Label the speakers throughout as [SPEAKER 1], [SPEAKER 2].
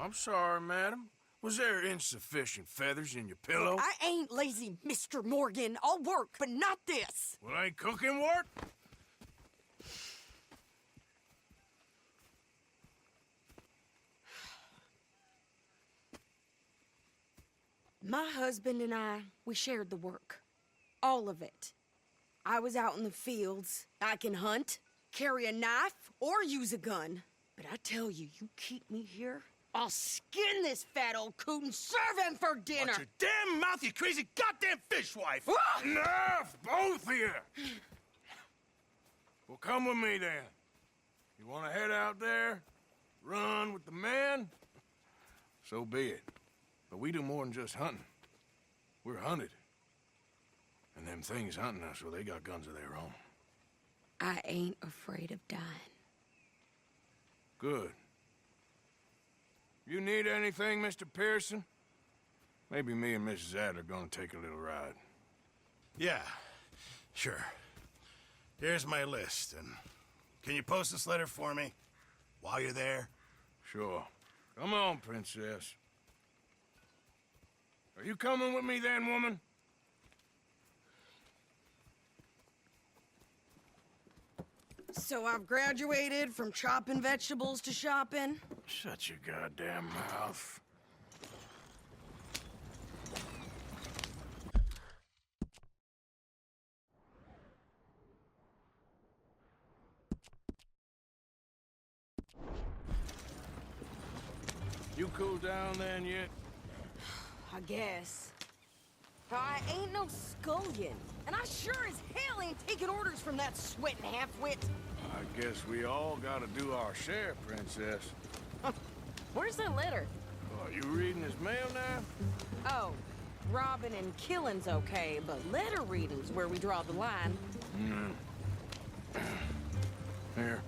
[SPEAKER 1] I'm sorry, madam. Was there insufficient feathers in your pillow?
[SPEAKER 2] I ain't lazy, Mr. Morgan. I'll work, but not this.
[SPEAKER 1] Well, ain't cooking work?
[SPEAKER 2] My husband and I, we shared the work. All of it. I was out in the fields. I can hunt, carry a knife, or use a gun. But I tell you, you keep me here, I'll skin this fat old coot and serve him for dinner.
[SPEAKER 1] Watch your damn mouth, you crazy goddamn fishwife!
[SPEAKER 2] Ah!
[SPEAKER 1] Enough, both of you! Well, come with me then. You want to head out there, run with the men? So be it. But we do more than just hunting. We're hunted. And them things hunting us, well, they got guns of their own.
[SPEAKER 2] I ain't afraid of dying.
[SPEAKER 1] Good. You need anything, Mr. Pearson? Maybe me and Mrs. Adler are gonna take a little ride.
[SPEAKER 3] Yeah, sure. Here's my list, and can you post this letter for me while you're there?
[SPEAKER 1] Sure. Come on, Princess. Are you coming with me then, woman?
[SPEAKER 2] So I've graduated from chopping vegetables to shopping.
[SPEAKER 1] Shut your goddamn mouth. You cooled down then yet?
[SPEAKER 2] I guess. I ain't no scullion, and I sure as hell ain't taking orders from that sweating half-wit.
[SPEAKER 1] I guess we all gotta do our share, Princess.
[SPEAKER 2] Where's that letter?
[SPEAKER 1] Oh, you reading his mail now?
[SPEAKER 2] Oh, robbing and killing's okay, but letter reading's where we draw the line.
[SPEAKER 1] Here.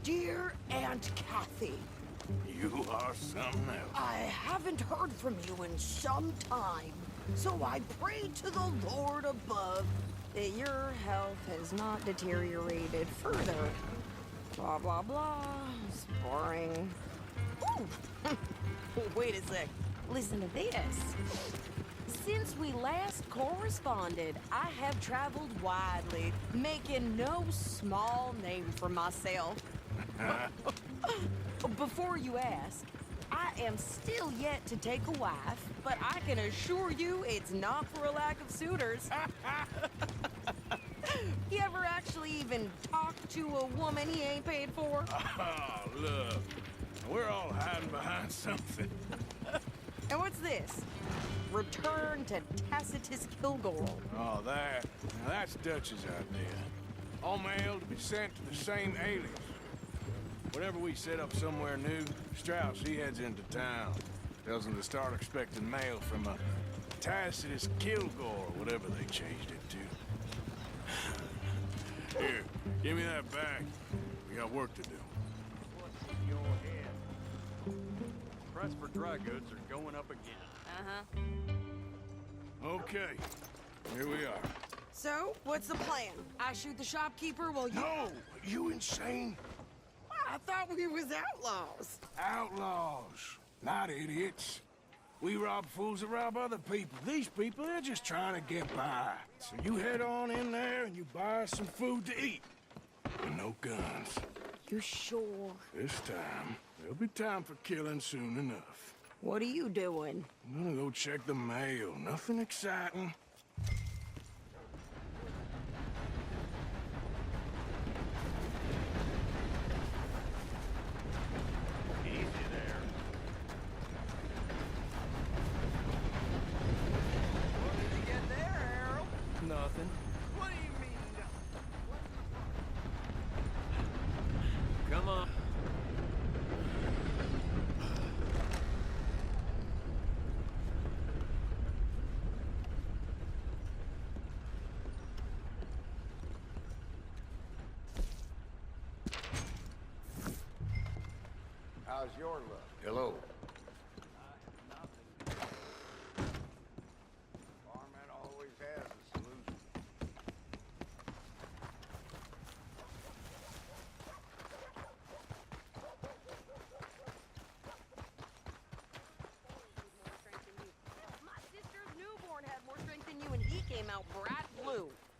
[SPEAKER 2] Dear Aunt Kathy,
[SPEAKER 1] You are something else.
[SPEAKER 2] I haven't heard from you in some time, so I pray to the Lord above that your health has not deteriorated further. Blah, blah, blah. It's boring. Ooh! Wait a sec. Listen to this. Since we last corresponded, I have traveled widely, making no small name for myself. Before you ask, I am still yet to take a wife, but I can assure you it's not for a lack of suitors. You ever actually even talked to a woman he ain't paid for?
[SPEAKER 1] Oh, look. We're all hiding behind something.
[SPEAKER 2] And what's this? Return to Tacitus Kilgore.
[SPEAKER 1] Oh, that. Now, that's Dutch's idea. All mail to be sent to the same alias. Whenever we set up somewhere new, Strauss, he heads into town. Tells them to start expecting mail from a Tacitus Kilgore, or whatever they changed it to. Here, give me that back. We got work to do.
[SPEAKER 4] What's in your head? Price for dry goods are going up again.
[SPEAKER 1] Okay, here we are.
[SPEAKER 2] So, what's the plan? I shoot the shopkeeper while you...
[SPEAKER 1] No! You insane?
[SPEAKER 2] I thought we was outlaws.
[SPEAKER 1] Outlaws, not idiots. We rob fools that rob other people. These people, they're just trying to get by. So you head on in there and you buy us some food to eat. And no guns.
[SPEAKER 2] You sure?
[SPEAKER 1] This time, there'll be time for killing soon enough.
[SPEAKER 2] What are you doing?
[SPEAKER 1] I'm gonna go check the mail. Nothing exciting.
[SPEAKER 4] Easy there. What did you get there, Harold?
[SPEAKER 5] Nothing.
[SPEAKER 4] What do you mean?
[SPEAKER 5] Come on.
[SPEAKER 3] How's your luck?
[SPEAKER 1] Hello.
[SPEAKER 3] Barman always has a solution.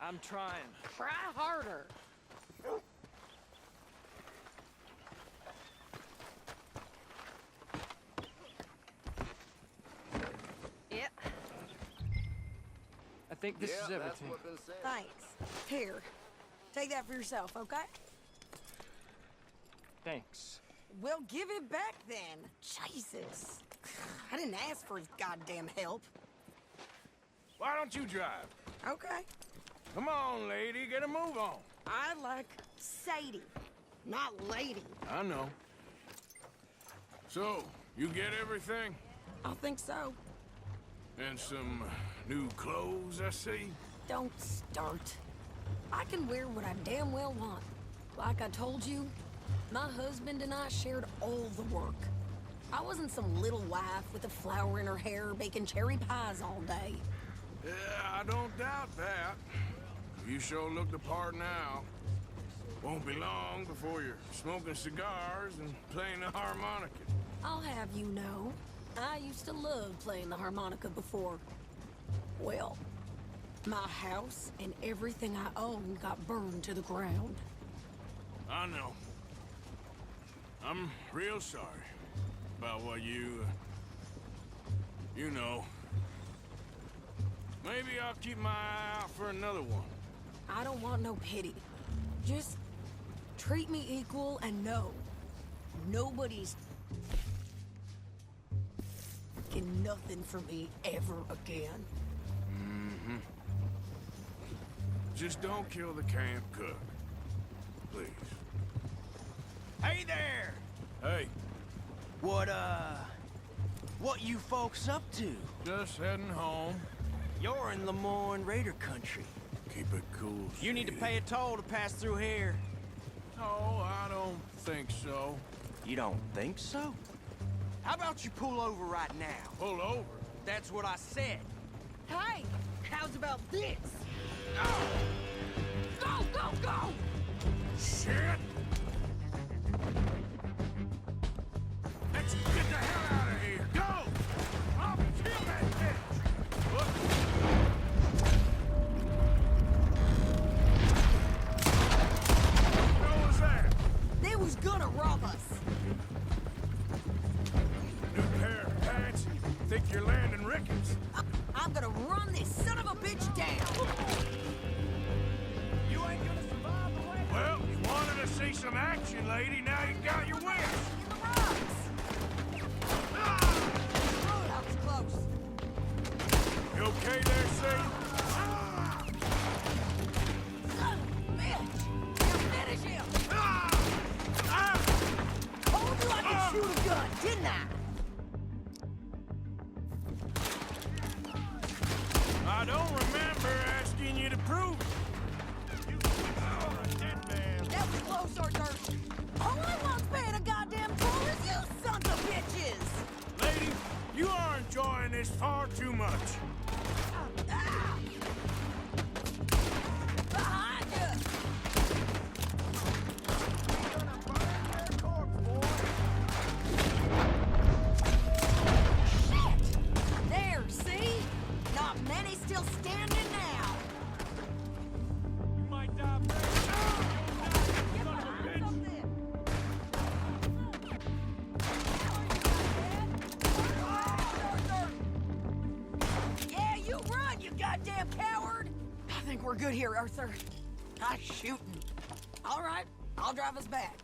[SPEAKER 5] I'm trying.
[SPEAKER 2] Try harder. Yep.
[SPEAKER 5] I think this is everything.
[SPEAKER 2] Thanks. Here. Take that for yourself, okay?
[SPEAKER 5] Thanks.
[SPEAKER 2] Well, give it back then. Jesus. I didn't ask for his goddamn help.
[SPEAKER 1] Why don't you drive?
[SPEAKER 2] Okay.
[SPEAKER 1] Come on, lady, get a move on.
[SPEAKER 2] I like Sadie, not lady.
[SPEAKER 1] I know. So, you get everything?
[SPEAKER 2] I think so.
[SPEAKER 1] And some new clothes, I see?
[SPEAKER 2] Don't start. I can wear what I damn well want. Like I told you, my husband and I shared all the work. I wasn't some little wife with a flower in her hair baking cherry pies all day.
[SPEAKER 1] Yeah, I don't doubt that. You sure look the part now. Won't be long before you're smoking cigars and playing the harmonica.
[SPEAKER 2] I'll have you know, I used to love playing the harmonica before. Well, my house and everything I owned got burned to the ground.
[SPEAKER 1] I know. I'm real sorry about what you know. Maybe I'll keep my eye out for another one.
[SPEAKER 2] I don't want no pity. Just treat me equal and know nobody's fucking nothing for me ever again.
[SPEAKER 1] Just don't kill the camp cook. Please.
[SPEAKER 6] Hey there!
[SPEAKER 1] Hey,
[SPEAKER 6] What you folks up to?
[SPEAKER 1] just heading home.
[SPEAKER 6] You're in Lemoyne Raider country.
[SPEAKER 1] Keep it cool,
[SPEAKER 6] You need to
[SPEAKER 1] Sadie.
[SPEAKER 6] pay a toll to pass through here.
[SPEAKER 1] No, I don't think so.
[SPEAKER 6] You don't think so? How about you pull over right now?
[SPEAKER 1] Pull over.
[SPEAKER 6] That's what I said.
[SPEAKER 2] Hey, how's about this? Go, go, go!
[SPEAKER 1] Shit! Let's get the hell out of here! Go! I'll kill that bitch! What was that?
[SPEAKER 2] They was gonna rob us.
[SPEAKER 1] New pair of pants? Think you're landing Ricketts?
[SPEAKER 2] I'm gonna run this son of a bitch down.
[SPEAKER 6] You ain't gonna survive the way.
[SPEAKER 1] Well, you wanted to see some action, lady. Now you got your wish.
[SPEAKER 2] In the rocks. Oh, that was close.
[SPEAKER 1] You okay there, Sadie?
[SPEAKER 2] Son of a bitch! You finish him! Told you I could shoot a gun, didn't I?
[SPEAKER 1] I don't remember asking you to prove it. You are a dead man.
[SPEAKER 2] That was close, Arthur. All I want's paying a goddamn toll is you sons of bitches!
[SPEAKER 1] Lady, you are enjoying this far too much.
[SPEAKER 2] Ah! Behind you! Shit! There, see? Not many still standing now.
[SPEAKER 1] You might die
[SPEAKER 2] Get behind something! Yeah, you run, you goddamn coward! I think we're good here, Arthur. Nice shooting. All right, I'll drive us back.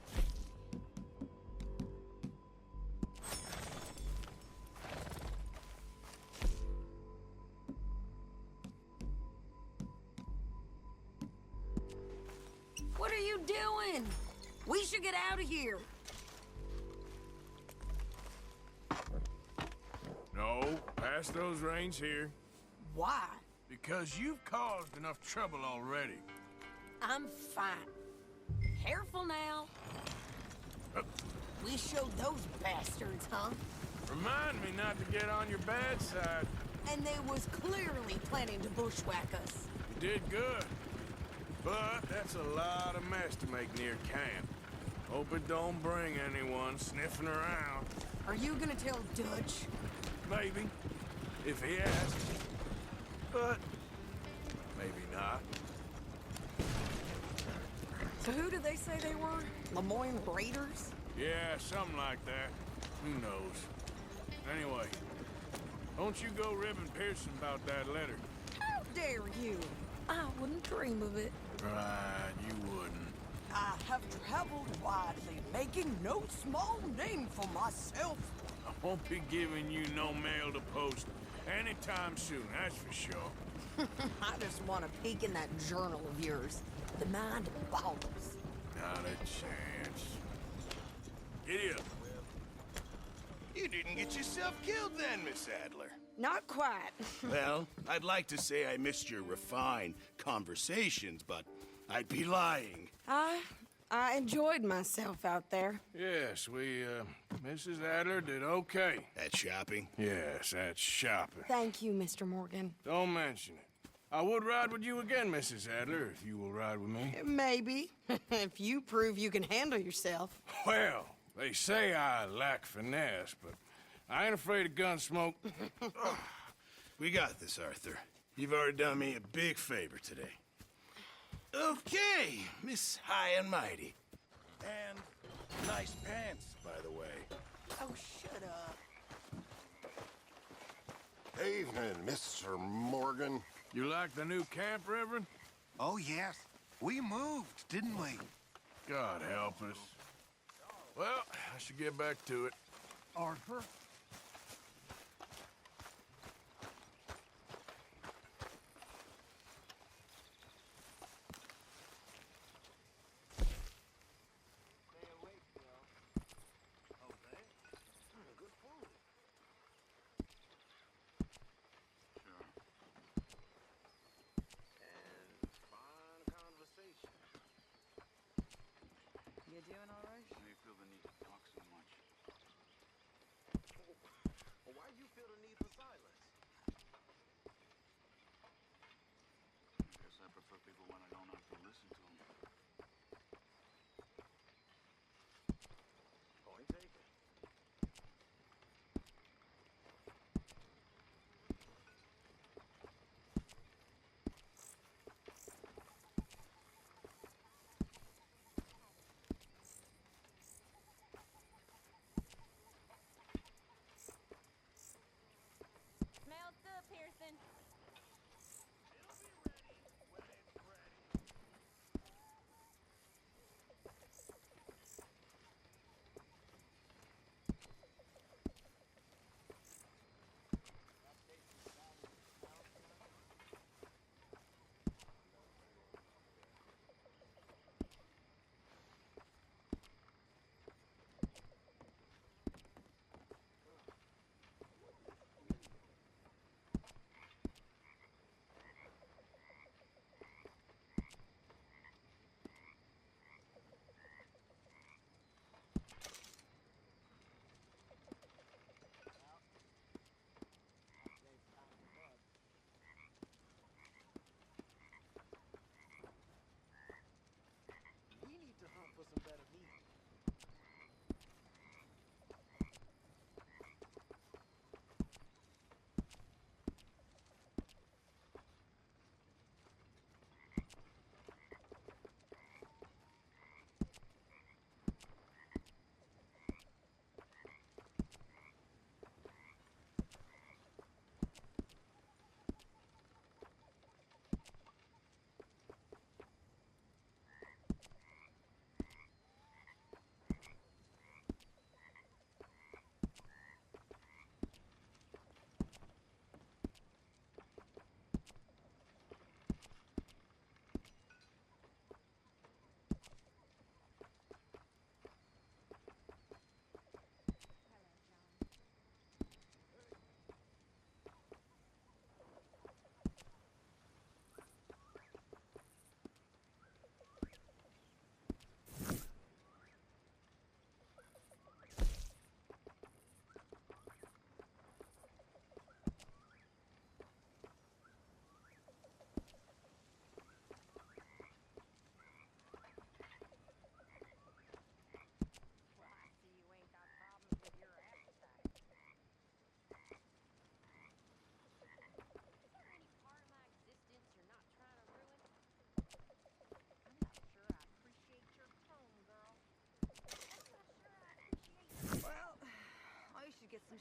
[SPEAKER 2] What are you doing? We should get out of here.
[SPEAKER 1] No, pass those reins here.
[SPEAKER 2] Why?
[SPEAKER 1] Because you've caused enough trouble already.
[SPEAKER 2] I'm fine. Careful now. We showed those bastards, huh?
[SPEAKER 1] Remind me not to get on your bad side.
[SPEAKER 2] And they was clearly planning to bushwhack us.
[SPEAKER 1] You did good. But that's a lot of mess to make near camp. Hope it don't bring anyone sniffing around.
[SPEAKER 2] Are you gonna tell Dutch?
[SPEAKER 1] Maybe, if he asks. But maybe not.
[SPEAKER 2] So who did they say they were? Lemoyne Raiders?
[SPEAKER 1] Yeah, something like that. Who knows? Anyway, don't you go ribbing Pearson about that letter.
[SPEAKER 2] How dare you? I wouldn't dream of it.
[SPEAKER 1] Right, you wouldn't.
[SPEAKER 7] I have traveled widely, making no small name for myself.
[SPEAKER 1] I won't be giving you no mail to post anytime soon, that's for sure.
[SPEAKER 2] I just want to peek in that journal of yours. The mind boggles.
[SPEAKER 1] Not a chance. Giddy up.
[SPEAKER 3] You didn't get yourself killed then, Miss Adler.
[SPEAKER 2] Not quite.
[SPEAKER 3] Well, I'd like to say I missed your refined conversations, but I'd be lying.
[SPEAKER 2] I enjoyed myself out there.
[SPEAKER 1] Yes, Mrs. Adler did okay.
[SPEAKER 3] At shopping?
[SPEAKER 1] Yes, that's shopping.
[SPEAKER 2] Thank you, Mr. Morgan.
[SPEAKER 1] Don't mention it. I would ride with you again, Mrs. Adler, if you will ride with me.
[SPEAKER 2] Maybe. If you prove you can handle yourself.
[SPEAKER 1] Well, they say I lack finesse, but I ain't afraid of gun smoke.
[SPEAKER 3] We got this, Arthur. You've already done me a big favor today. Okay, Miss High and Mighty. And nice pants, by the way.
[SPEAKER 7] Oh, shut up.
[SPEAKER 8] Evening, Mr. Morgan.
[SPEAKER 1] You like the new camp, Reverend?
[SPEAKER 6] Oh, yes. We moved, didn't we?
[SPEAKER 1] God help us. Well, I should get back to it.
[SPEAKER 6] Arthur?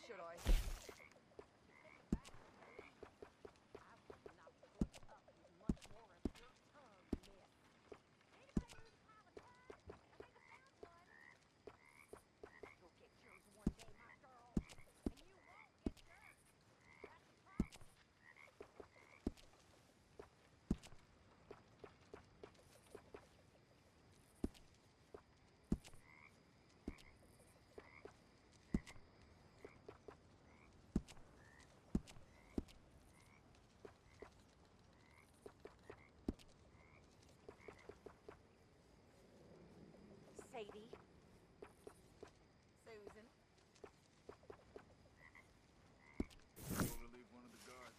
[SPEAKER 2] should I?
[SPEAKER 9] Sadie.
[SPEAKER 2] Susan.
[SPEAKER 4] Relieve one of the guards.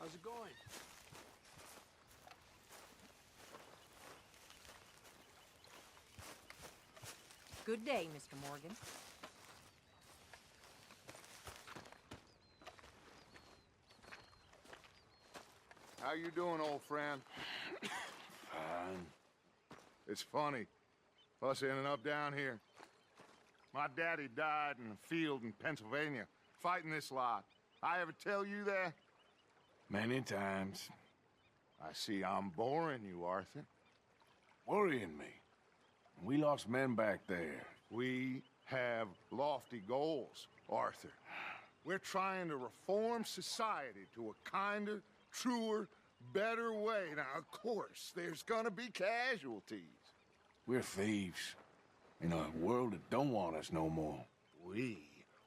[SPEAKER 5] How's it going?
[SPEAKER 9] Good day, Mr. Morgan.
[SPEAKER 10] How you doing, old friend?
[SPEAKER 1] Fine.
[SPEAKER 10] It's funny, us ending up down here. My daddy died in a field in Pennsylvania, fighting this lot. I ever tell you that?
[SPEAKER 1] Many times.
[SPEAKER 10] I see I'm boring you, Arthur.
[SPEAKER 1] Worrying me. We lost men back there.
[SPEAKER 10] We have lofty goals, Arthur. We're trying to reform society to a kinder, truer, better way. Now, of course, there's gonna be casualties.
[SPEAKER 1] We're thieves. In a world that don't want us no more.
[SPEAKER 10] We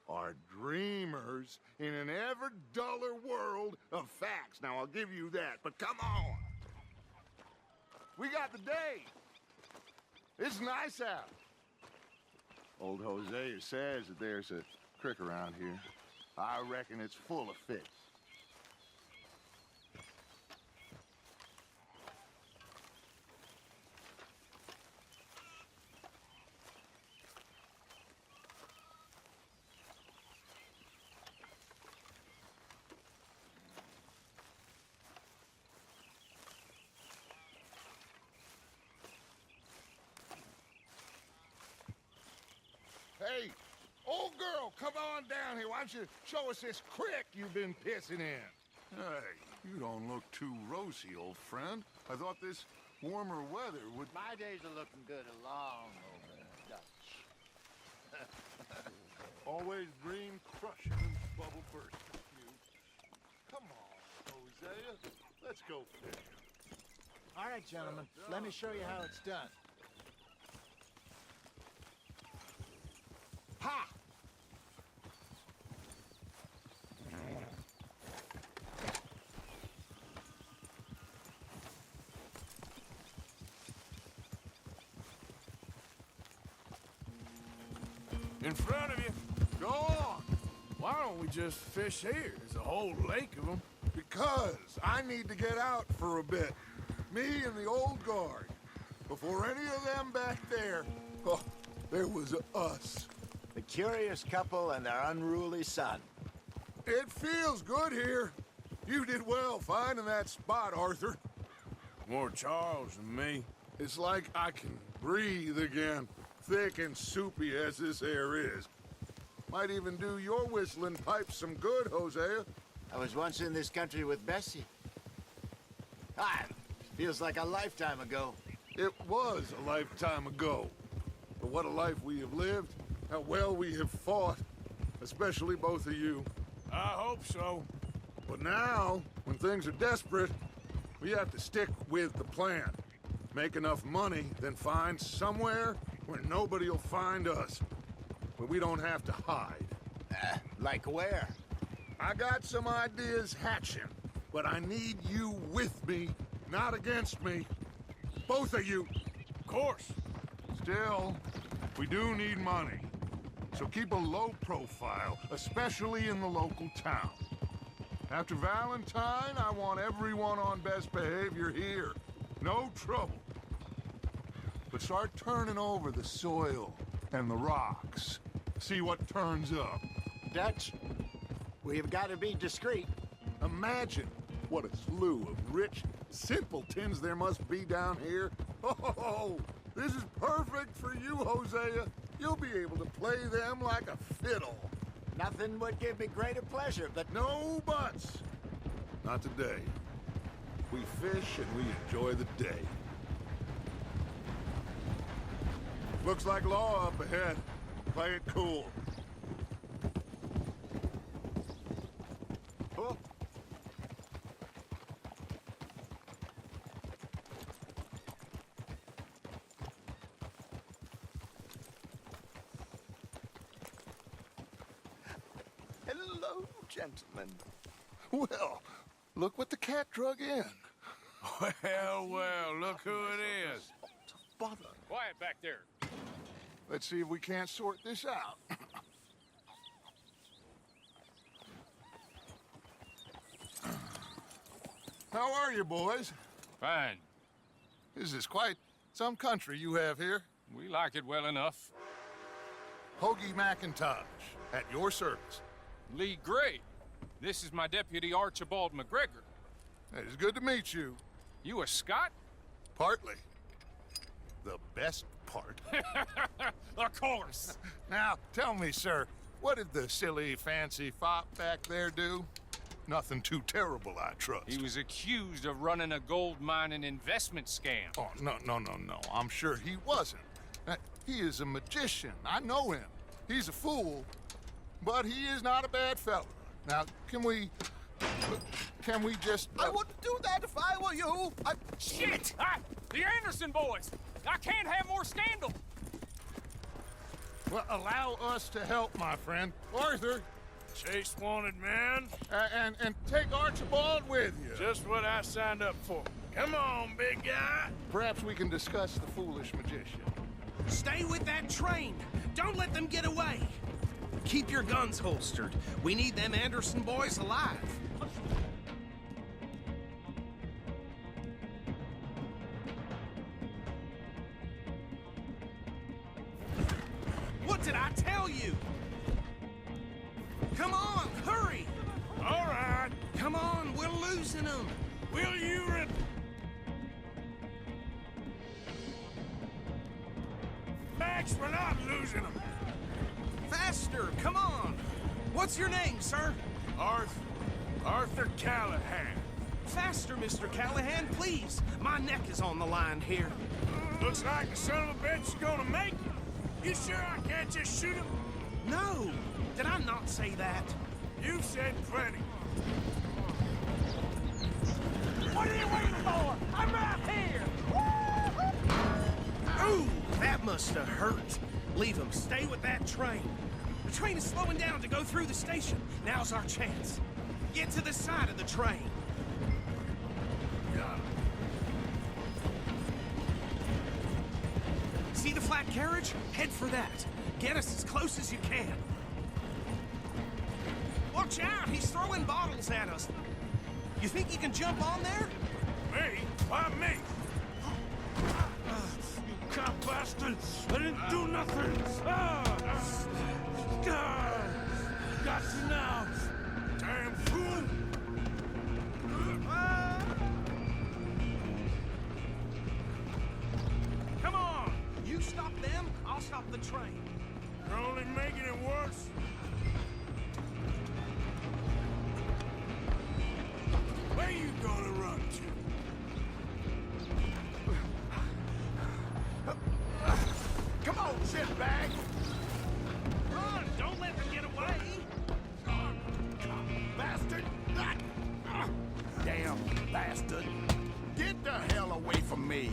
[SPEAKER 10] are dreamers in an ever duller world of facts. Now, I'll give you that, but come on. We got the day. It's nice out. Old Hosea says that there's a creek around here. I reckon it's full of fish. Hey, old girl, come on down here. Why don't you show us this creek you've been pissing in?
[SPEAKER 11] Hey, you don't look too rosy, old friend. I thought this warmer weather would...
[SPEAKER 6] My days are looking good along over Dutch.
[SPEAKER 11] Always dream crushing and bubble bursting, you. Come on, Hosea. Let's go fishing.
[SPEAKER 12] All right, gentlemen. Let me show you how it's done. Ha!
[SPEAKER 1] In front of you.
[SPEAKER 10] Go on,
[SPEAKER 1] Why don't we just fish here? There's a whole lake of them.
[SPEAKER 10] because I need to get out for a bit. Me and the old guard. Before any of them back there, oh, there was us.
[SPEAKER 12] The curious couple and their unruly son.
[SPEAKER 10] It feels good here. You did well finding that spot, Arthur.
[SPEAKER 1] More Charles than me.
[SPEAKER 10] It's like I can breathe again, thick and soupy as this air is. Might even do your whistling pipes some good, Hosea.
[SPEAKER 12] I was once in this country with Bessie. Ah, feels like a lifetime ago.
[SPEAKER 10] It was a lifetime ago. But what a life we have lived, how well we have fought, especially both of you.
[SPEAKER 1] I hope so.
[SPEAKER 10] But now, when things are desperate, we have to stick with the plan. Make enough money, then find somewhere where nobody will find us. Where we don't have to hide.
[SPEAKER 12] Like where?
[SPEAKER 10] I got some ideas hatching, but I need you with me, not against me. Both of you.
[SPEAKER 1] Of course.
[SPEAKER 10] Still, we do need money. So keep a low profile, especially in the local town. After Valentine, I want everyone on best behavior here. No trouble. But start turning over the soil and the rocks. See what turns up.
[SPEAKER 12] Dutch, we've got to be discreet.
[SPEAKER 10] Imagine what a slew of rich simpletons there must be down here. Oh, this is perfect for you, Hosea. You'll be able to play them like a fiddle.
[SPEAKER 12] Nothing would give me greater pleasure, but
[SPEAKER 10] No buts. Not today. We fish and we enjoy the day. Looks like law up ahead. Play it cool.
[SPEAKER 12] Oh.
[SPEAKER 10] Hello, gentlemen. Well, look what the cat drug in.
[SPEAKER 1] Well, look who it is.
[SPEAKER 10] Bother.
[SPEAKER 4] Quiet back there.
[SPEAKER 10] Let's see if we can't sort this out. How are you, boys?
[SPEAKER 5] Fine.
[SPEAKER 10] This is quite some country you have here.
[SPEAKER 5] We like it well enough.
[SPEAKER 10] Hoagie McIntosh, at your service.
[SPEAKER 5] Lee Gray. This is my deputy Archibald McGregor.
[SPEAKER 10] It is good to meet you.
[SPEAKER 5] You a Scot?
[SPEAKER 10] Partly. The best part.
[SPEAKER 5] Of course.
[SPEAKER 10] Now, tell me, sir, what did the silly, fancy fop back there do? Nothing too terrible, I trust.
[SPEAKER 5] He was accused of running a gold mining investment scam.
[SPEAKER 10] Oh, no. I'm sure he wasn't. He is a magician. I know him. He's a fool, but he is not a bad fellow. Now, can we just...
[SPEAKER 6] I wouldn't do that if I were you.
[SPEAKER 5] Shit! The Anderson boys! I can't have more scandal!
[SPEAKER 10] Well, allow us to help, my friend. Arthur,
[SPEAKER 1] Chase wanted man.
[SPEAKER 10] and take Archibald with you.
[SPEAKER 1] Just what I signed up for. Come on, big guy.
[SPEAKER 10] Perhaps we can discuss the foolish magician.
[SPEAKER 6] Stay with that train. Don't let them get away. Keep your guns holstered. We need them Anderson boys alive. What did I tell you? Come on, hurry!
[SPEAKER 1] All right.
[SPEAKER 6] Come on, we're losing them.
[SPEAKER 1] Will you Max, we're not losing them.
[SPEAKER 6] Faster, come on. What's your name, sir?
[SPEAKER 1] Arthur Callahan.
[SPEAKER 6] Faster, Mr. Callahan, please. My neck is on the line here.
[SPEAKER 1] Looks like the son of a bitch is gonna make it. You sure I can't just shoot him?
[SPEAKER 6] No. Did I not say that?
[SPEAKER 1] You said plenty.
[SPEAKER 6] What are you waiting for? I'm right here! Ooh, that must have hurt. Leave him. Stay with that train. The train is slowing down to go through the station. Now's our chance. Get to the side of the train. See the flat carriage? Head for that. Get us as close as you can. Watch out! He's throwing bottles at us. You think you can jump on there?
[SPEAKER 1] Me? Why me? You cop bastard! I didn't do nothing! Got you now! Damn fool!
[SPEAKER 6] Come on! You stop them, I'll stop the train.
[SPEAKER 1] You're only making it worse. Where you gonna run to?
[SPEAKER 10] Come on, shitbag!
[SPEAKER 6] Run! Don't let them get away!
[SPEAKER 10] Bastard!
[SPEAKER 6] Damn bastard!
[SPEAKER 10] Get the hell away from me!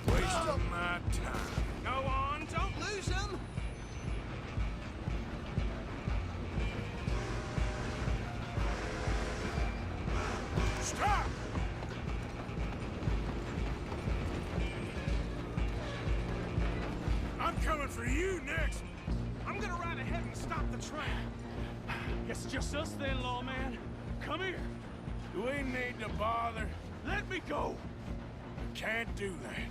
[SPEAKER 1] Wasting my time.
[SPEAKER 6] For you next! I'm gonna ride ahead and stop the train.
[SPEAKER 5] Guess it's just us then, lawman. Come here.
[SPEAKER 1] Do we need to bother?
[SPEAKER 5] Let me go.
[SPEAKER 1] Can't do that.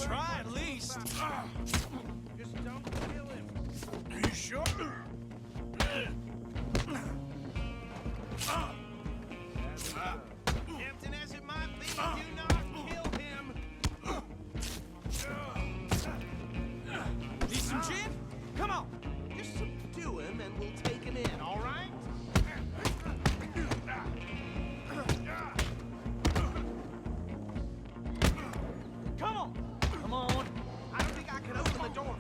[SPEAKER 6] Try at least. Just don't kill him.
[SPEAKER 1] Are you sure?
[SPEAKER 6] Tempting as it might be, do not kill him. Need some gin? Come on. Just subdue him and we'll take him in, all right?
[SPEAKER 5] Come on. Come on.
[SPEAKER 6] I don't think I can open the door.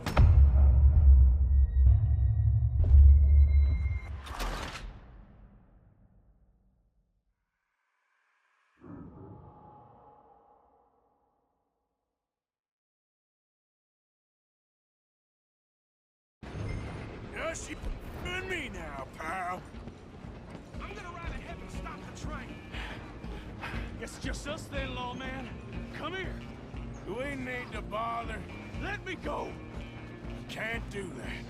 [SPEAKER 1] Just you and me now, pal.
[SPEAKER 6] I'm gonna ride ahead and stop the train.
[SPEAKER 5] Guess it's just us then, lawman. Come here.
[SPEAKER 1] Do we need to bother?
[SPEAKER 5] Let me go.
[SPEAKER 1] Can't do that.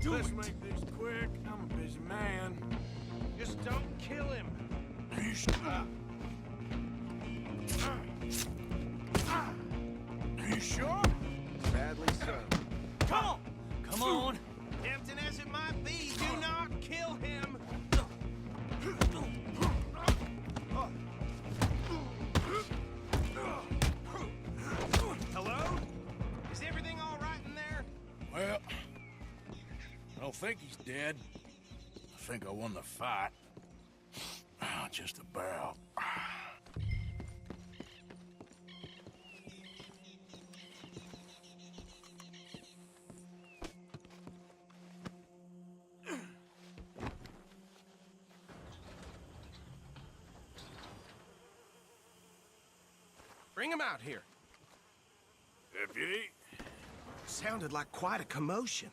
[SPEAKER 1] Let's make this quick. I'm a busy man.
[SPEAKER 6] Just don't kill him.
[SPEAKER 1] Are you sure? Are you sure?
[SPEAKER 6] Sadly so.
[SPEAKER 5] Come on. Come on.
[SPEAKER 6] Tempting as it might be, do not kill him. Hello? Is everything all right in there?
[SPEAKER 1] Well, I don't think he's dead. I think I won the fight. Just about.
[SPEAKER 6] Bring him out here.
[SPEAKER 1] Deputy?
[SPEAKER 6] Sounded like quite a commotion.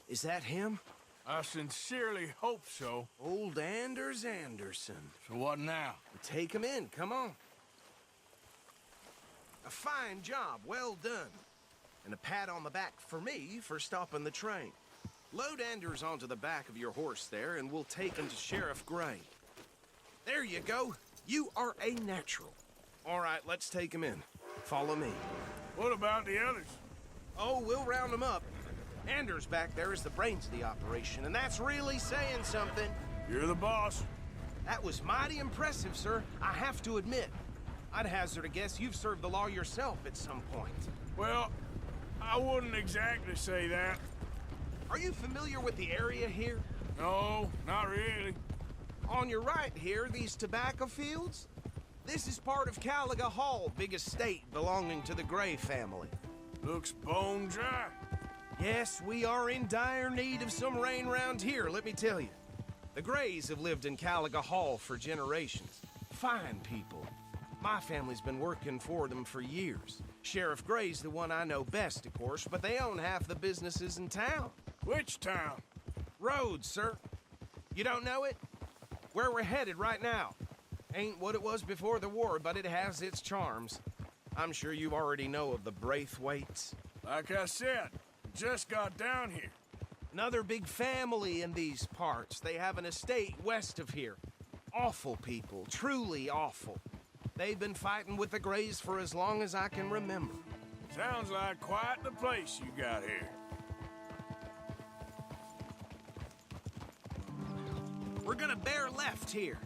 [SPEAKER 6] Is that him?
[SPEAKER 1] I sincerely hope so.
[SPEAKER 6] Old Anders Anderson.
[SPEAKER 1] So what now?
[SPEAKER 6] Take him in, come on. A fine job, well done. And a pat on the back for me for stopping the train. Load Anders onto the back of your horse there, and we'll take him to Sheriff Gray. There you go. You are a natural. All right, let's take him in. Follow me.
[SPEAKER 1] What about the others?
[SPEAKER 6] Oh, we'll round them up. Anders back there is the brains of the operation, and that's really saying something.
[SPEAKER 1] You're the boss.
[SPEAKER 6] That was mighty impressive, sir. I have to admit. I'd hazard a guess you've served the law yourself at some point.
[SPEAKER 1] Well, I wouldn't exactly say that.
[SPEAKER 6] Are you familiar with the area here?
[SPEAKER 1] No, not really.
[SPEAKER 6] On your right here, these tobacco fields? This is part of Caliga Hall, big estate belonging to the Gray family.
[SPEAKER 1] Looks bone dry.
[SPEAKER 6] Yes, we are in dire need of some rain round here, let me tell you. The Grays have lived in Caliga Hall for generations. Fine people. My family's been working for them for years. Sheriff Gray's the one I know best, of course, but they own half the businesses in town.
[SPEAKER 1] Which town?
[SPEAKER 6] Rhodes, sir. You don't know it? Where we're headed right now. Ain't what it was before the war, but it has its charms. I'm sure you already know of the Braithwaites.
[SPEAKER 1] Like I said, just got down here.
[SPEAKER 6] Another big family in these parts. They have an estate west of here. Awful people, truly awful. They've been fighting with the Grays for as long as I can remember.
[SPEAKER 1] Sounds like quite the place you got here.
[SPEAKER 6] We're gonna bear left here.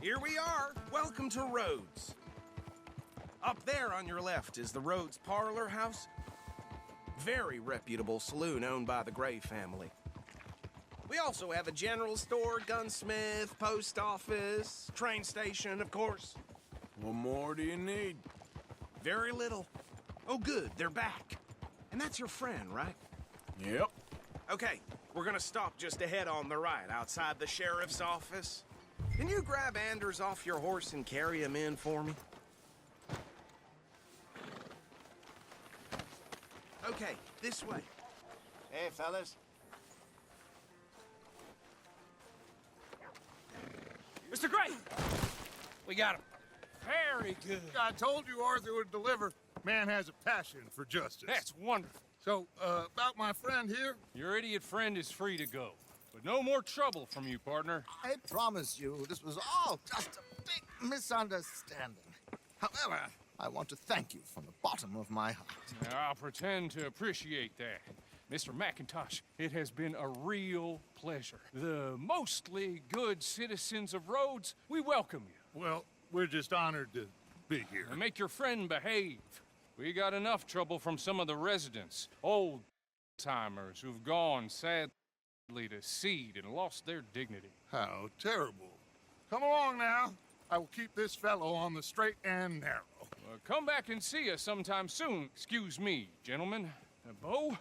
[SPEAKER 6] Here we are. Welcome to Rhodes. Up there on your left is the Rhodes Parlor House. Very reputable saloon owned by the Gray family. We also have a general store, gunsmith, post office, train station, of course.
[SPEAKER 1] What more do you need?
[SPEAKER 6] Very little. Oh, good, they're back. And that's your friend, right?
[SPEAKER 1] Yep.
[SPEAKER 6] Okay, we're gonna stop just ahead on the right, outside the sheriff's office. Can you grab Anders off your horse and carry him in for me? Okay, this way.
[SPEAKER 12] Hey, fellas.
[SPEAKER 5] Mr. Gray! We got him. Very good.
[SPEAKER 11] I told you Arthur would deliver. Man has a passion for justice.
[SPEAKER 5] That's wonderful.
[SPEAKER 11] So, about my friend here?
[SPEAKER 4] Your idiot friend is free to go. But no more trouble from you, partner.
[SPEAKER 13] I promise you, this was all just a big misunderstanding. However, I want to thank you from the bottom of my heart.
[SPEAKER 4] Now, I'll pretend to appreciate that. Mr. McIntosh, it has been a real pleasure. The mostly good citizens of Rhodes, we welcome you.
[SPEAKER 11] Well, we're just honored to be here.
[SPEAKER 4] And make your friend behave. We got enough trouble from some of the residents, old-timers who've gone sadly to seed and lost their dignity.
[SPEAKER 11] How terrible. Come along now. I will keep this fellow on the straight and narrow.
[SPEAKER 4] Come back and see us sometime soon. Excuse me, gentlemen. Bo,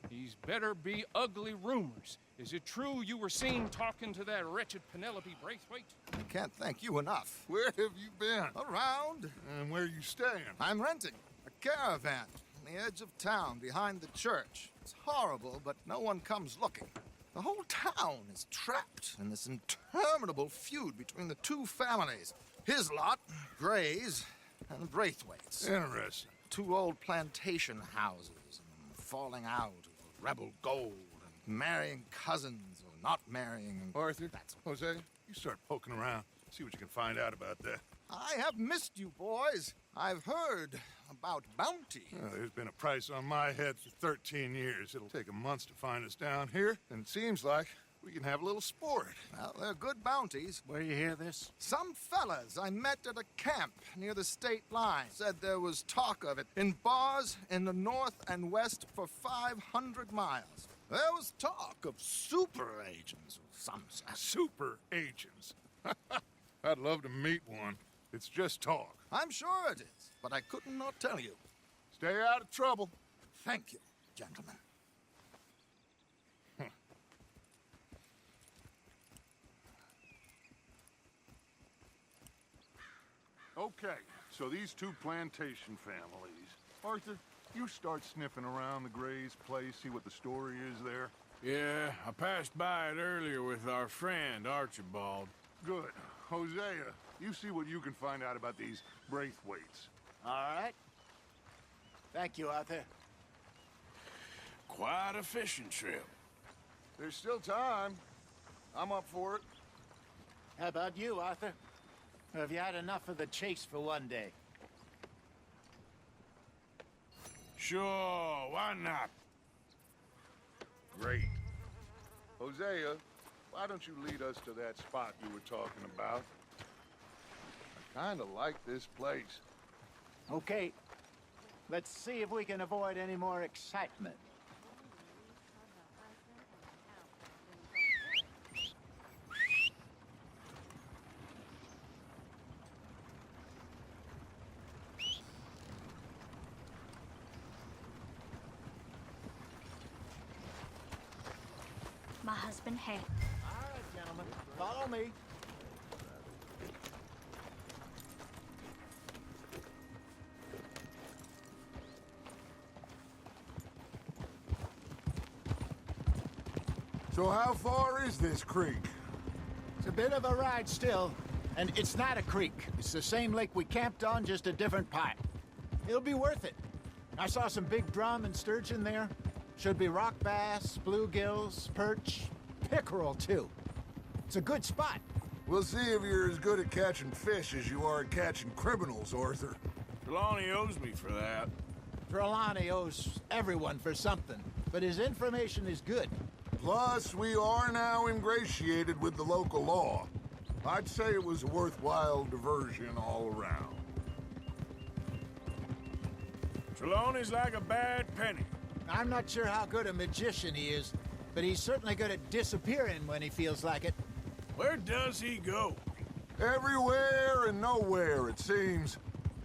[SPEAKER 4] these better be ugly rumors. Is it true you were seen talking to that wretched Penelope Braithwaite?
[SPEAKER 13] I can't thank you enough.
[SPEAKER 11] Where have you been?
[SPEAKER 13] Around.
[SPEAKER 11] And where you staying?
[SPEAKER 13] I'm renting a caravan on the edge of town behind the church. It's horrible, but no one comes looking. The whole town is trapped in this interminable feud between the two families. His lot, Gray's, and Braithwaite's.
[SPEAKER 11] Interesting.
[SPEAKER 13] Two old plantation houses, and falling out of rebel gold, and marrying cousins or not marrying.
[SPEAKER 11] Arthur, Jose, you start poking around. See what you can find out about that.
[SPEAKER 13] I have missed you, boys. I've heard about bounty.
[SPEAKER 11] There's been a price on my head for 13 years. It'll take a month to find us down here, and it seems like we can have a little sport.
[SPEAKER 13] Well, they're good bounties.
[SPEAKER 12] Where you hear this?
[SPEAKER 13] Some fellas I met at a camp near the state line said there was talk of it in bars in the north and west for 500 miles. There was talk of super agents of some sort.
[SPEAKER 11] Super agents? I'd love to meet one. It's just talk.
[SPEAKER 13] I'm sure it is, but I couldn't not tell you.
[SPEAKER 11] Stay out of trouble.
[SPEAKER 13] Thank you, gentlemen.
[SPEAKER 11] Okay, so these two plantation families. Arthur, you start sniffing around the Gray's place, see what the story is there.
[SPEAKER 1] Yeah, I passed by it earlier with our friend, Archibald.
[SPEAKER 11] Good. Hosea, you see what you can find out about these Braithwaites.
[SPEAKER 12] All right. Thank you, Arthur.
[SPEAKER 1] Quite a fishing trip.
[SPEAKER 11] There's still time. I'm up for it.
[SPEAKER 12] How about you, Arthur? Or have you had enough of the chase for one day?
[SPEAKER 1] Sure, why not?
[SPEAKER 11] Great. Hosea, why don't you lead us to that spot you were talking about? I kinda like this place.
[SPEAKER 12] Okay. Let's see if we can avoid any more excitement.
[SPEAKER 14] My husband had.
[SPEAKER 12] All right, gentlemen. Follow me.
[SPEAKER 10] So how far is this creek?
[SPEAKER 12] It's a bit of a ride still, and it's not a creek. It's the same lake we camped on, just a different part. It'll be worth it. I saw some big drum and sturgeon there. Should be rock bass, bluegills, perch, pickerel, too. It's a good spot.
[SPEAKER 10] We'll see if you're as good at catching fish as you are at catching criminals, Arthur.
[SPEAKER 1] Trelawney owes me for that.
[SPEAKER 12] Trelawney owes everyone for something, but his information is good.
[SPEAKER 10] Plus, we are now ingratiated with the local law. I'd say it was a worthwhile diversion all around.
[SPEAKER 1] Trelawney's like a bad penny.
[SPEAKER 12] I'm not sure how good a magician he is, but he's certainly good at disappearing when he feels like it.
[SPEAKER 1] Where does he go?
[SPEAKER 10] Everywhere and nowhere, it seems.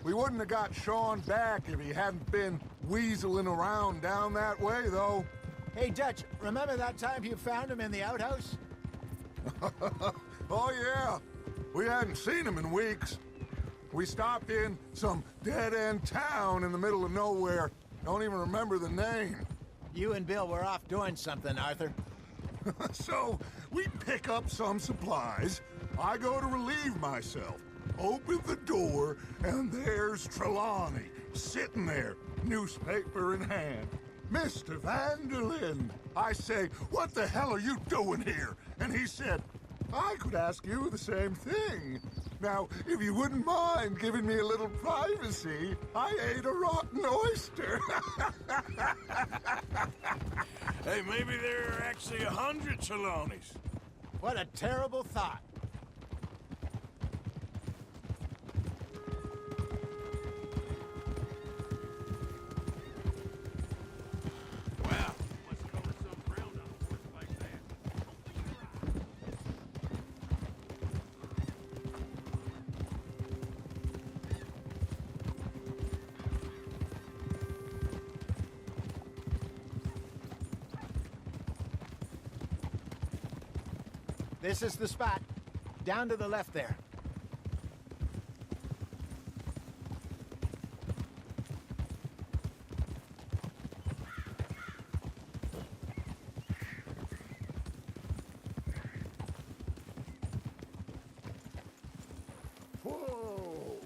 [SPEAKER 10] We wouldn't have got Sean back if he hadn't been weaseling around down that way, though.
[SPEAKER 12] Hey, Dutch, remember that time you found him in the outhouse?
[SPEAKER 10] Oh, yeah. We hadn't seen him in weeks. We stopped in some dead-end town in the middle of nowhere. Don't even remember the name.
[SPEAKER 12] You and Bill were off doing something, Arthur.
[SPEAKER 10] So, we pick up some supplies. I go to relieve myself. Open the door, and there's Trelawney, sitting there, newspaper in hand. Mr. Van der Linde. I say, what the hell are you doing here? And he said, I could ask you the same thing. Now, if you wouldn't mind giving me a little privacy, I ate a rotten oyster.
[SPEAKER 1] Hey, maybe there are actually 100 Trelawneys.
[SPEAKER 12] What a terrible thought.
[SPEAKER 1] Wow, must cover some ground on a place like that.
[SPEAKER 12] This is the spot. Down to the left there.
[SPEAKER 10] Whoa!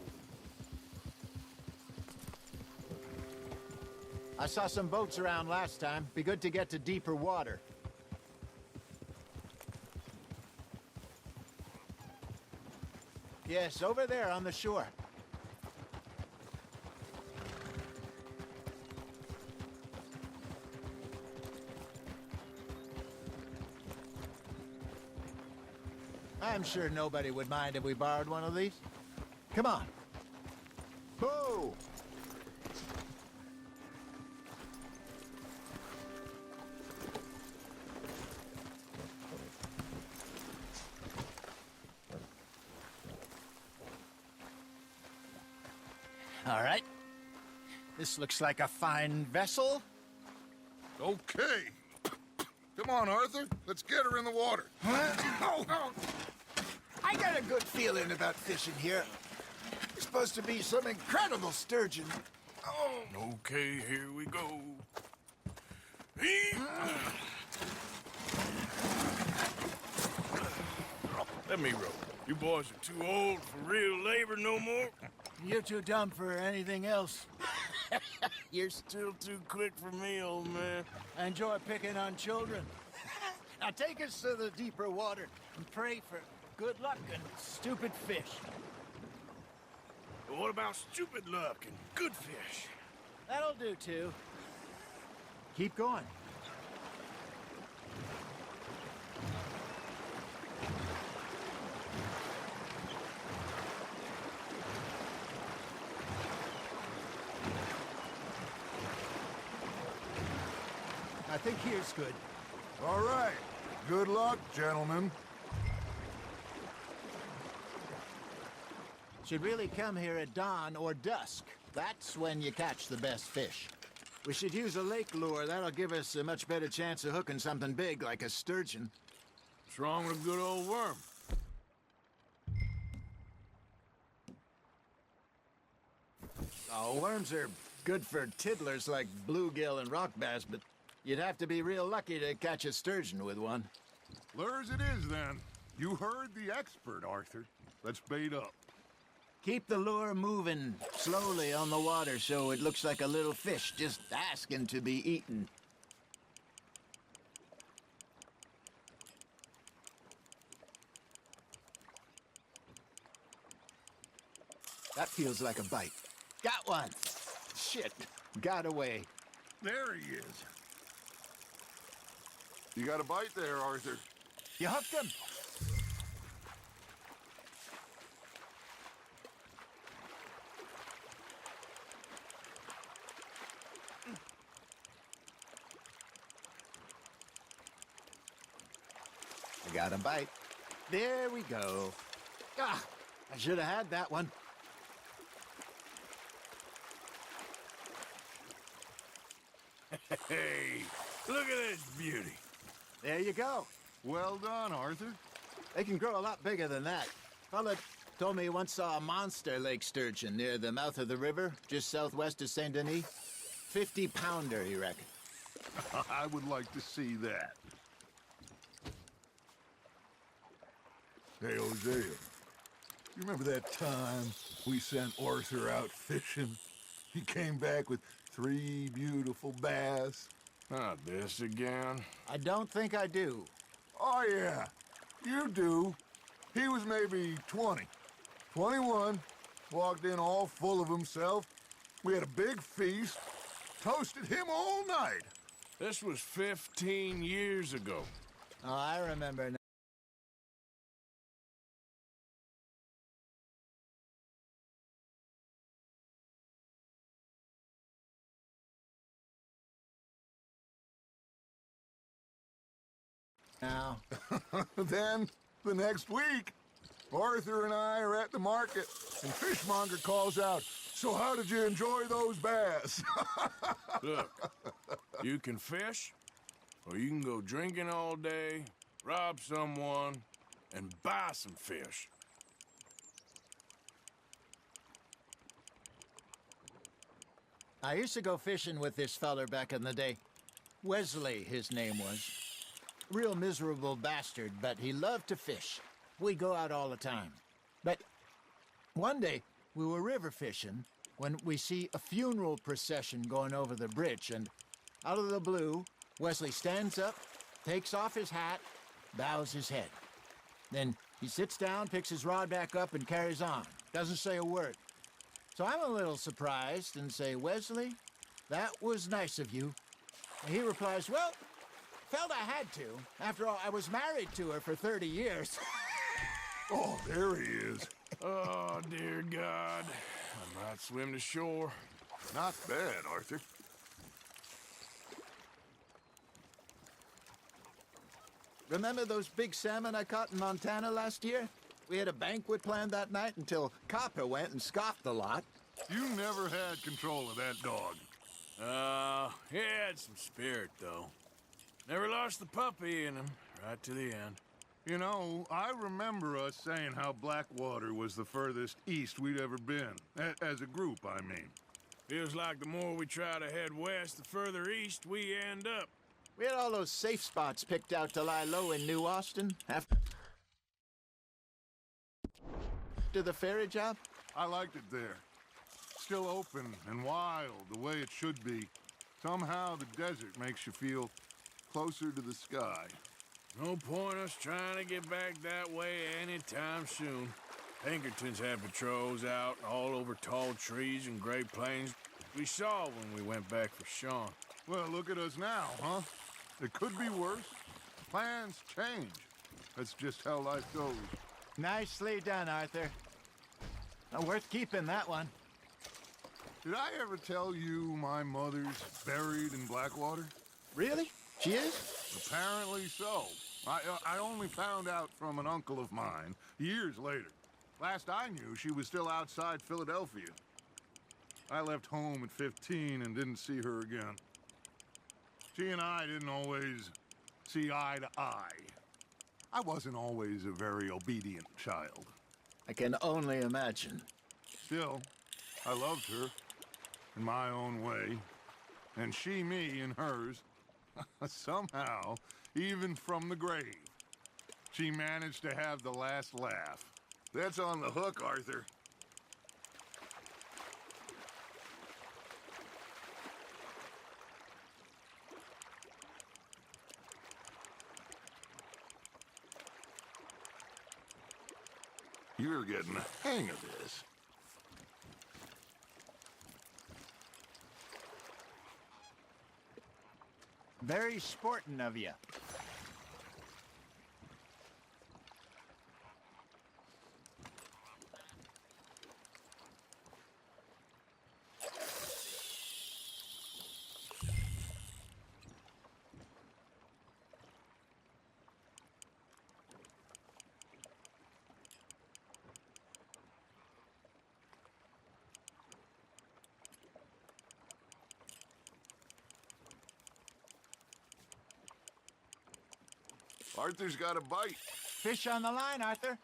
[SPEAKER 12] I saw some boats around last time. Be good to get to deeper water. Yes, over there on the shore. I'm sure nobody would mind if we borrowed one of these. Come on. Whoa! All right. This looks like a fine vessel.
[SPEAKER 11] Okay. Come on, Arthur. Let's get her in the water.
[SPEAKER 12] Oh. I got a good feeling about fishing here. It's supposed to be some incredible sturgeon. Oh.
[SPEAKER 1] Okay, here we go. Let me row. You boys are too old for real labor no more.
[SPEAKER 12] You're too dumb for anything else.
[SPEAKER 1] You're still too quick for me, old man.
[SPEAKER 12] I enjoy picking on children. Now take us to the deeper water and pray for good luck and stupid fish.
[SPEAKER 1] What about stupid luck and good fish?
[SPEAKER 12] That'll do, too. Keep going. I think here's good.
[SPEAKER 10] All right. Good luck, gentlemen.
[SPEAKER 12] Should really come here at dawn or dusk. That's when you catch the best fish. We should use a lake lure. That'll give us a much better chance of hooking something big like a sturgeon.
[SPEAKER 1] What's wrong with a good old worm?
[SPEAKER 12] Oh, worms are good for tiddlers like bluegill and rock bass, but you'd have to be real lucky to catch a sturgeon with one.
[SPEAKER 11] Lures it is, then. You heard the expert, Arthur. Let's bait up.
[SPEAKER 12] Keep the lure moving slowly on the water so it looks like a little fish just asking to be eaten. That feels like a bite. Got one. Shit. Got away.
[SPEAKER 11] There he is. You got a bite there, Arthur.
[SPEAKER 12] You hooked him. I got a bite. There we go. Ah, I should have had that one.
[SPEAKER 1] Hey, look at this beauty.
[SPEAKER 12] There you go.
[SPEAKER 11] Well done, Arthur.
[SPEAKER 12] They can grow a lot bigger than that. Fella told me he once saw a monster lake sturgeon near the mouth of the river, just southwest of Saint Denis. 50-pounder, he reckoned.
[SPEAKER 11] I would like to see that. Hey, Hosea. You remember that time we sent Arthur out fishing? He came back with 3 beautiful bass.
[SPEAKER 1] Not this again.
[SPEAKER 12] I don't think I do.
[SPEAKER 11] Oh, yeah. You do. He was maybe 20. 21. Walked in all full of himself. We had a big feast. Toasted him all night.
[SPEAKER 1] This was 15 years ago.
[SPEAKER 12] Oh, I remember now. Now.
[SPEAKER 11] Then, the next week, Arthur and I are at the market, and Fishmonger calls out, "So how did you enjoy those bass?"
[SPEAKER 1] Look, you can fish, or you can go drinking all day, rob someone, and buy some fish.
[SPEAKER 12] I used to go fishing with this feller back in the day. Wesley, his name was. Real miserable bastard, but he loved to fish. We'd go out all the time. But one day, we were river fishing when we see a funeral procession going over the bridge, and out of the blue, Wesley stands up, takes off his hat, bows his head. Then he sits down, picks his rod back up, and carries on. Doesn't say a word. So I'm a little surprised and say, "Wesley, that was nice of you." And he replies, "Well, felt I had to. After all, I was married to her for 30 years.
[SPEAKER 11] Oh, there he is.
[SPEAKER 1] Oh, dear God. I might swim to shore.
[SPEAKER 11] Not bad, Arthur.
[SPEAKER 12] Remember those big salmon I caught in Montana last year? We had a banquet planned that night until Copper went and scoffed the lot.
[SPEAKER 11] You never had control of that dog.
[SPEAKER 1] He had some spirit, though. Never lost the puppy in him, right to the end.
[SPEAKER 11] You know, I remember us saying how Blackwater was the furthest east we'd ever been. As a group, I mean.
[SPEAKER 1] Feels like the more we try to head west, the further east we end up.
[SPEAKER 12] We had all those safe spots picked out to lie low in New Austin after the ferry job.
[SPEAKER 11] I liked it there. Still open and wild, the way it should be. Somehow the desert makes you feel closer to the sky.
[SPEAKER 1] No point us trying to get back that way anytime soon. Pinkertons had patrols out all over tall trees and Great Plains. We saw when we went back for Sean.
[SPEAKER 11] Well, look at us now, huh? It could be worse. Plans change. That's just how life goes.
[SPEAKER 12] Nicely done, Arthur. Worth keeping, that one.
[SPEAKER 11] Did I ever tell you my mother's buried in Blackwater?
[SPEAKER 12] Really? She is?
[SPEAKER 11] Apparently so. I only found out from an uncle of mine years later. Last I knew, she was still outside Philadelphia. I left home at 15 and didn't see her again. She and I didn't always see eye to eye. I wasn't always a very obedient child.
[SPEAKER 12] I can only imagine.
[SPEAKER 11] Still, I loved her in my own way, and she me in hers. Somehow, even from the grave, she managed to have the last laugh. That's on the hook, Arthur. You're getting the hang of this.
[SPEAKER 12] Very sporting of you.
[SPEAKER 11] Arthur's got a bite.
[SPEAKER 12] Fish on the line, Arthur.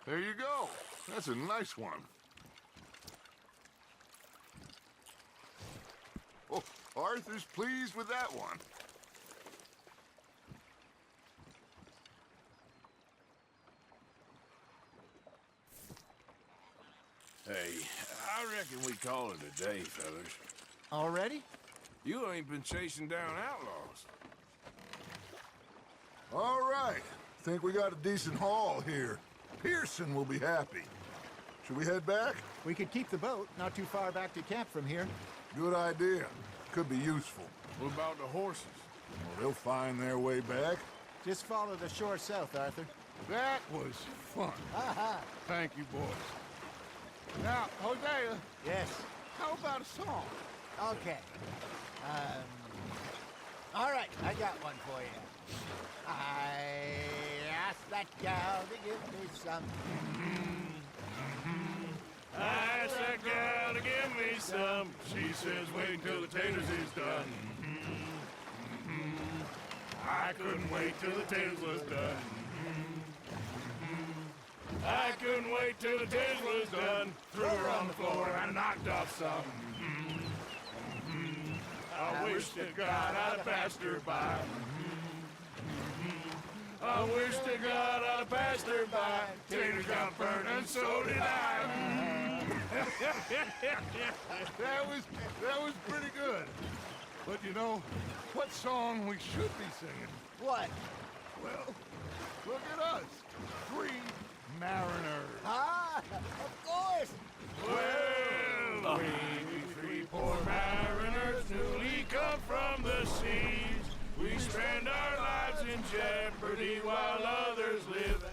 [SPEAKER 11] There you go. That's a nice one. Oh, Arthur's pleased with that one.
[SPEAKER 1] Hey, I reckon we call it a day, fellas.
[SPEAKER 12] Already?
[SPEAKER 1] You ain't been chasing down outlaws.
[SPEAKER 11] All right. Think we got a decent haul here. Pearson will be happy. Should we head back?
[SPEAKER 12] We could keep the boat, not too far back to camp from here.
[SPEAKER 11] Good idea. Could be useful.
[SPEAKER 1] What about the horses?
[SPEAKER 11] Well, they'll find their way back.
[SPEAKER 12] Just follow the shore south, Arthur.
[SPEAKER 11] That was fun. Thank you, boys. Now, Hosea,
[SPEAKER 12] Yes.
[SPEAKER 11] how about a song?
[SPEAKER 12] Okay. All right, I got one for you. I asked that gal to give me some.
[SPEAKER 1] I asked that gal to give me some. She says wait till the taters is done. I couldn't wait till the taters was done. I couldn't wait till the taters was done. Threw her on the floor and I knocked off some. I wish to God I'd have passed her by. I wish to God I'd have passed her by. Taters got burned and so did I.
[SPEAKER 11] That was pretty good. But you know, what song we should be singing?
[SPEAKER 12] What?
[SPEAKER 11] Well, look at us. 3 mariners.
[SPEAKER 12] Ah, of course.
[SPEAKER 1] Well, we 3 poor mariners newly come from the seas. We spend our lives in jeopardy while others live.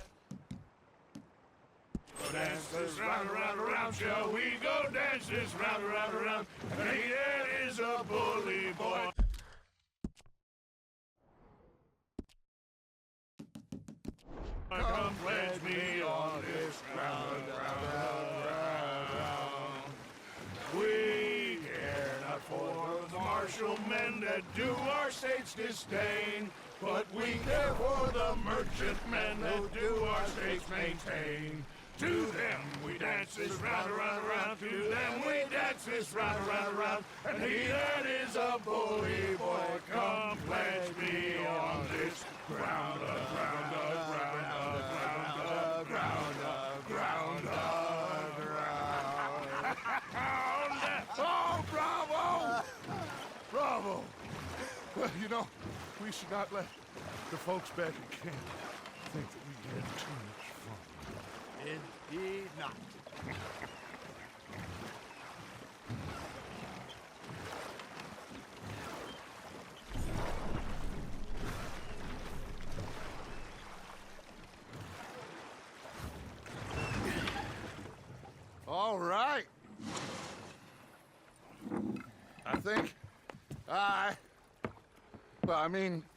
[SPEAKER 1] Dance this round, around, around, shall we go dance this round, around, around? And he that is a bully boy. Come pledge me on this ground, ground. We care not for the martial men that do our state's disdain, but we care for the merchant men that do our state's maintain. To them we dance this round, around, around. To them we dance this round, around, around. And he that is a bully boy, come pledge me on this ground, ground, ground, ground, ground, ground, ground. Oh, bravo! Bravo! Well, you know, we should not let the folks back in camp think that we had too much fun.
[SPEAKER 12] Indeed not.
[SPEAKER 11] All right. I think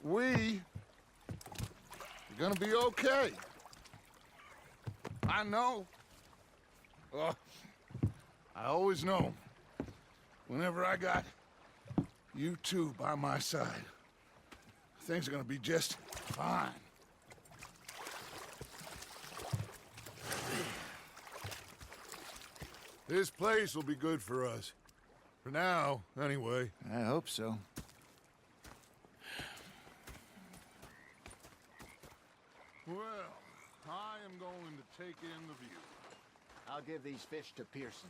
[SPEAKER 11] we are gonna be okay. I know. I always know. Whenever I got you two by my side, things are gonna be just fine. This place will be good for us. For now, anyway.
[SPEAKER 12] I hope so.
[SPEAKER 11] Well, I am going to take in the view.
[SPEAKER 12] I'll give these fish to Pearson.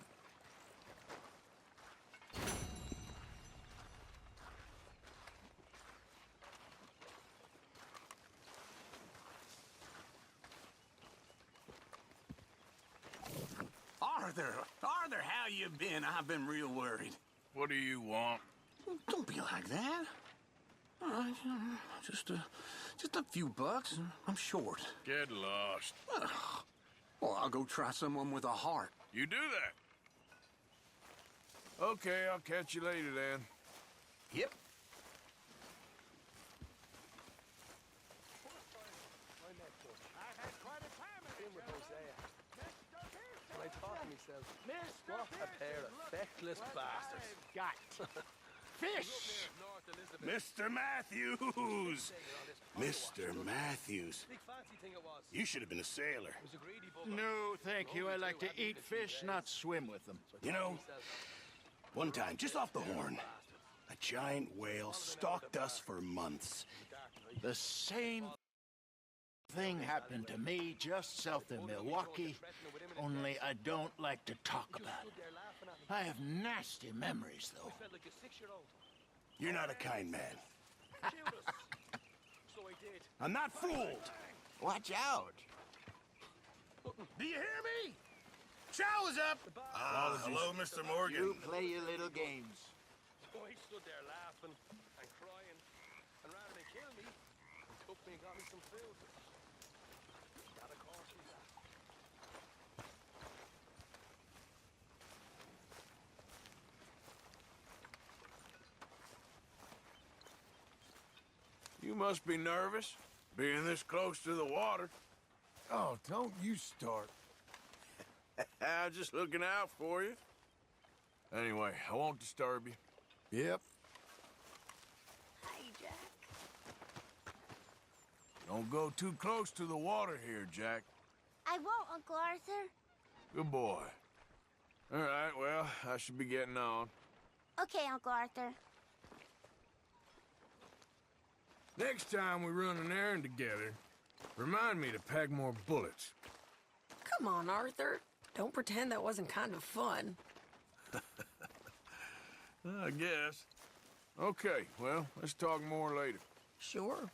[SPEAKER 14] Arthur, how you been? I've been real worried.
[SPEAKER 1] What do you want?
[SPEAKER 14] Don't be like that. Just a few bucks. I'm short.
[SPEAKER 1] Get lost.
[SPEAKER 14] Well, I'll go try someone with a heart.
[SPEAKER 1] You do that. Okay, I'll catch you later then.
[SPEAKER 6] Yep.
[SPEAKER 15] I thought to myself, what a pair of feckless bastards.
[SPEAKER 12] Got fish!
[SPEAKER 3] Mr. Matthews! Mr. Matthews. You should have been a sailor.
[SPEAKER 12] No, thank you. I like to eat fish, not swim with them.
[SPEAKER 3] You know, one time, just off the Horn, a giant whale stalked us for months.
[SPEAKER 12] The same thing happened to me just south of Milwaukee, only I don't like to talk about it. I have nasty memories, though.
[SPEAKER 3] You're not a kind man. I'm not fooled.
[SPEAKER 6] Watch out.
[SPEAKER 3] Do you hear me? Chow is up. Ah, hello, Mr. Morgan.
[SPEAKER 12] You play your little games.
[SPEAKER 15] So he stood there laughing and crying, and rather than kill me, he took me and got me some food. That, of course, is that.
[SPEAKER 1] You must be nervous, being this close to the water.
[SPEAKER 10] Oh, don't you start.
[SPEAKER 1] I'm just looking out for you. Anyway, I won't disturb you.
[SPEAKER 10] Yep.
[SPEAKER 2] Hi, Jack.
[SPEAKER 1] Don't go too close to the water here, Jack.
[SPEAKER 16] I won't, Uncle Arthur.
[SPEAKER 1] Good boy. All right, well, I should be getting on.
[SPEAKER 16] Okay, Uncle Arthur.
[SPEAKER 1] Next time we run an errand together, remind me to pack more bullets.
[SPEAKER 2] Come on, Arthur. Don't pretend that wasn't kind of fun.
[SPEAKER 1] I guess. Okay, well, let's talk more later.
[SPEAKER 2] Sure.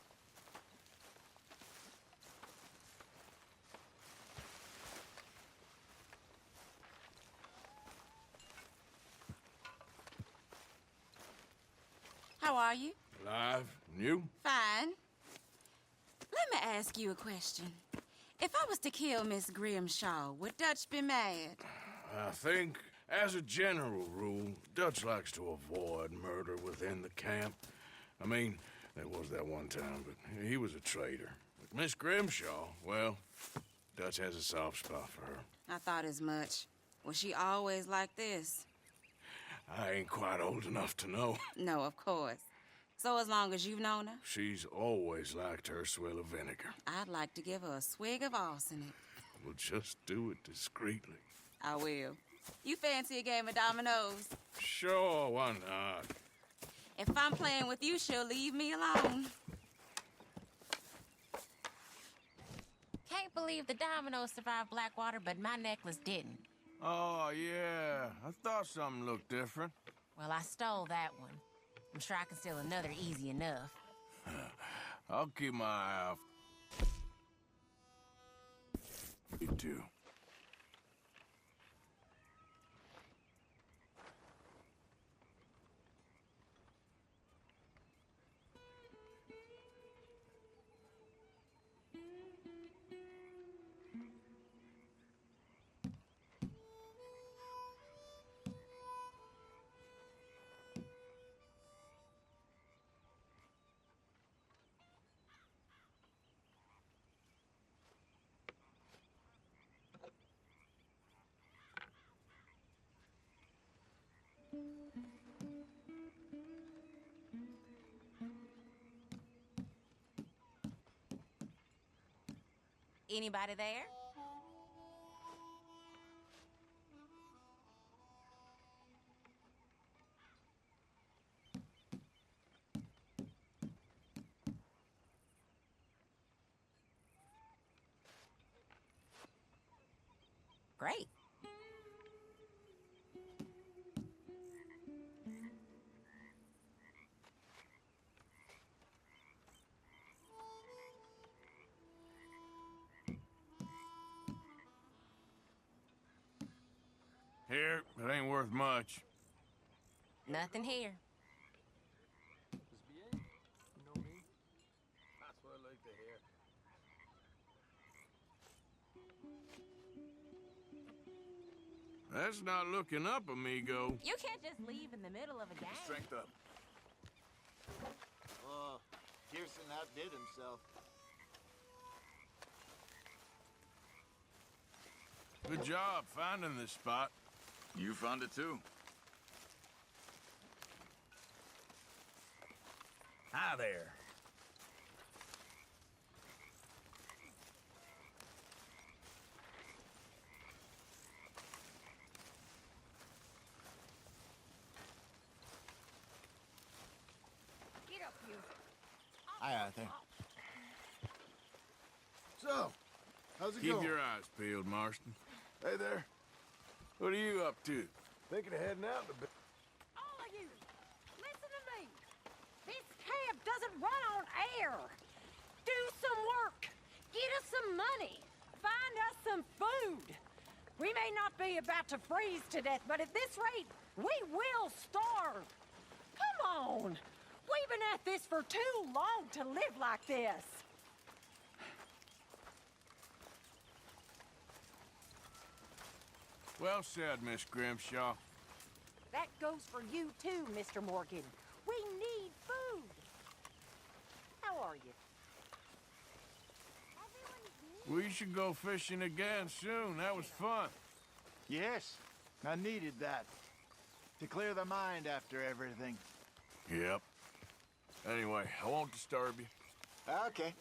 [SPEAKER 17] How are you?
[SPEAKER 1] Alive? And you?
[SPEAKER 17] Fine. Let me ask you a question. If I was to kill Miss Grimshaw, would Dutch be mad?
[SPEAKER 1] I think, as a general rule, Dutch likes to avoid murder within the camp. I mean, there was that one time, but he was a traitor. But Miss Grimshaw, well, Dutch has a soft spot for her.
[SPEAKER 17] I thought as much. Was she always like this?
[SPEAKER 1] I ain't quite old enough to know.
[SPEAKER 17] No, of course. So as long as you've known her?
[SPEAKER 1] She's always liked her swill of vinegar.
[SPEAKER 17] I'd like to give her a swig of arsenic.
[SPEAKER 1] We'll just do it discreetly.
[SPEAKER 17] I will. You fancy a game of dominoes?
[SPEAKER 1] Sure, why not?
[SPEAKER 17] If I'm playing with you, she'll leave me alone.
[SPEAKER 9] Can't believe the dominoes survived Blackwater, but my necklace didn't.
[SPEAKER 1] Oh, yeah. I thought something looked different.
[SPEAKER 9] Well, I stole that one. I'm sure I can steal another easy enough.
[SPEAKER 1] I'll keep my eye out. You too.
[SPEAKER 9] Anybody there? Great.
[SPEAKER 1] Here, it ain't worth much.
[SPEAKER 9] Nothing here.
[SPEAKER 1] That's not looking up, amigo.
[SPEAKER 9] You can't just leave in the middle of a game.
[SPEAKER 1] Strength up.
[SPEAKER 12] Oh, Pearson outdid himself.
[SPEAKER 1] Good job finding this spot.
[SPEAKER 18] You found it too.
[SPEAKER 19] Hi there.
[SPEAKER 7] Get up, you.
[SPEAKER 12] Hi, Arthur.
[SPEAKER 10] So, how's it
[SPEAKER 1] Keep
[SPEAKER 10] going?
[SPEAKER 1] your eyes peeled, Marston.
[SPEAKER 10] Hey there.
[SPEAKER 1] What are you up to?
[SPEAKER 10] Thinking of heading out to bed.
[SPEAKER 7] All of you, listen to me. This camp doesn't run on air. Do some work. Get us some money. Find us some food. We may not be about to freeze to death, but at this rate, we will starve. Come on. We've been at this for too long to live like this.
[SPEAKER 1] Well said, Miss Grimshaw.
[SPEAKER 7] That goes for you too, Mr. Morgan. We need food. How are you?
[SPEAKER 1] We should go fishing again soon. That was fun.
[SPEAKER 12] Yes, I needed that. To clear the mind after everything.
[SPEAKER 1] Yep. Anyway, I won't disturb you.
[SPEAKER 12] Okay.